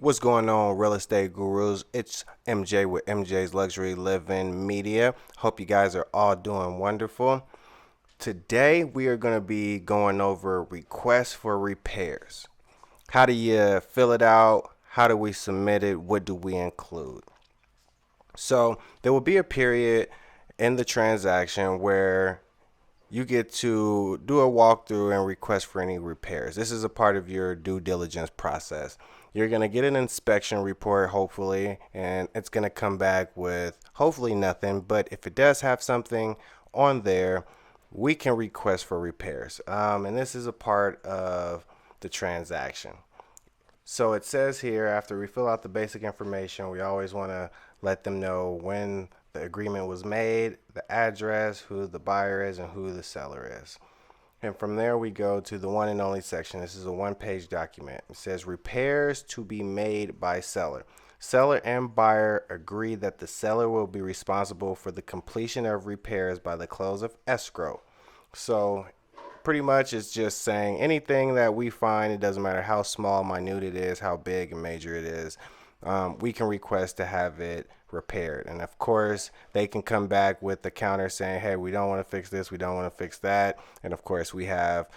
What's going on, real estate gurus? It's MJ with MJ's Luxury Living Media. Hope you guys are all doing wonderful. Today, we are going to be going over requests for repairs. How do you fill it out? How do we submit it? What do we include? So, there will be a period in the transaction where you get to do a walkthrough and request for any repairs. This is a part of your due diligence process. You're going to get an inspection report, hopefully, and it's going to come back with hopefully nothing. But if it does have something on there, we can request for repairs. And this is a part of the transaction. So it says here, after we fill out the basic information, we always want to let them know when the agreement was made, the address, who the buyer is, and who the seller is. And from there, we go to the one and only section. This is a one-page document. It says repairs to be made by seller. Seller and buyer agree that the seller will be responsible for the completion of repairs by the close of escrow. So pretty much it's just saying anything that we find, it doesn't matter how small, minute it is, how big and major it is, we can request to have it repaired. And of course, they can come back with the counter saying, hey, we don't want to fix this, we don't want to fix that. And of course, we have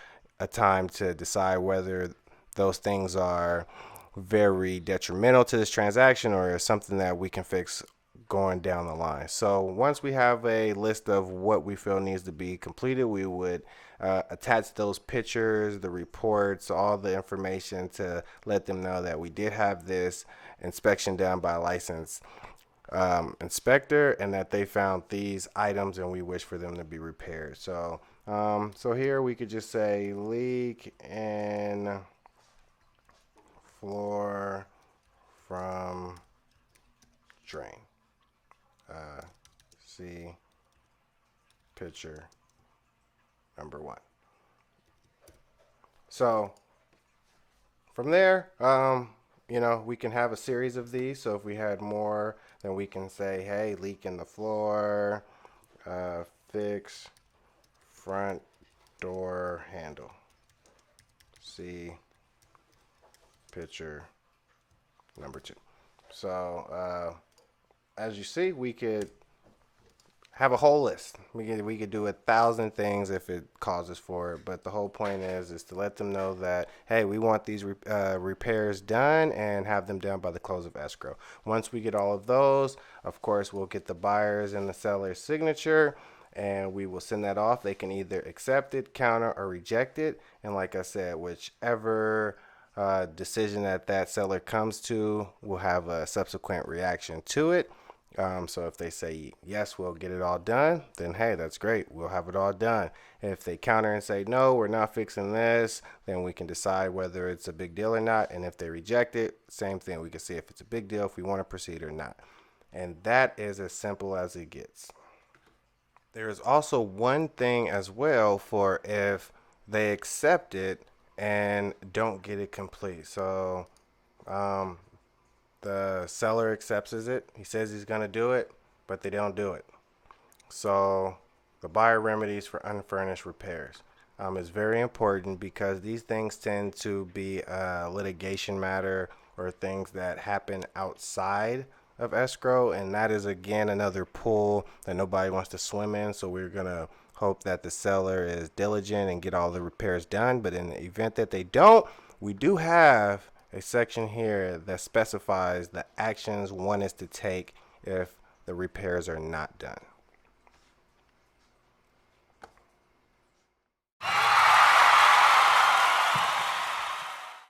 a time to decide whether those things are very detrimental to this transaction or something that we can fix going down the line. So once we have a list of what we feel needs to be completed, we would attach those pictures, the reports, all the information to let them know that we did have this inspection done by a licensed inspector and that they found these items and we wish for them to be repaired. So here we could just say leak in floor from drain. See picture number 1. So from there, we can have a series of these. So if we had more, then we can say, hey, leak in the floor, fix front door handle. See picture number 2. So as you see, we could have a whole list. We could do 1,000 things if it causes for it, but the whole point is to let them know that, hey, we want these repairs done and have them done by the close of escrow. Once we get all of those, of course, we'll get the buyer's and the seller's signature and we will send that off. They can either accept it, counter, or reject it. And like I said, whichever decision that seller comes to, will have a subsequent reaction to it. So if they say yes, we'll get it all done, then hey, that's great, we'll have it all done. If they counter and say no, we're not fixing this, then we can decide whether it's a big deal or not. And if they reject it, same thing, we can see if it's a big deal, if we want to proceed or not. And that is as simple as it gets. There is also one thing as well for if they accept it and don't get it complete. So the seller accepts it. He says he's going to do it, but they don't do it. So the buyer remedies for unfurnished repairs is very important because these things tend to be a litigation matter or things that happen outside of escrow. And that is, again, another pool that nobody wants to swim in. So we're going to hope that the seller is diligent and get all the repairs done. But in the event that they don't, we do have a section here that specifies the actions one is to take if the repairs are not done.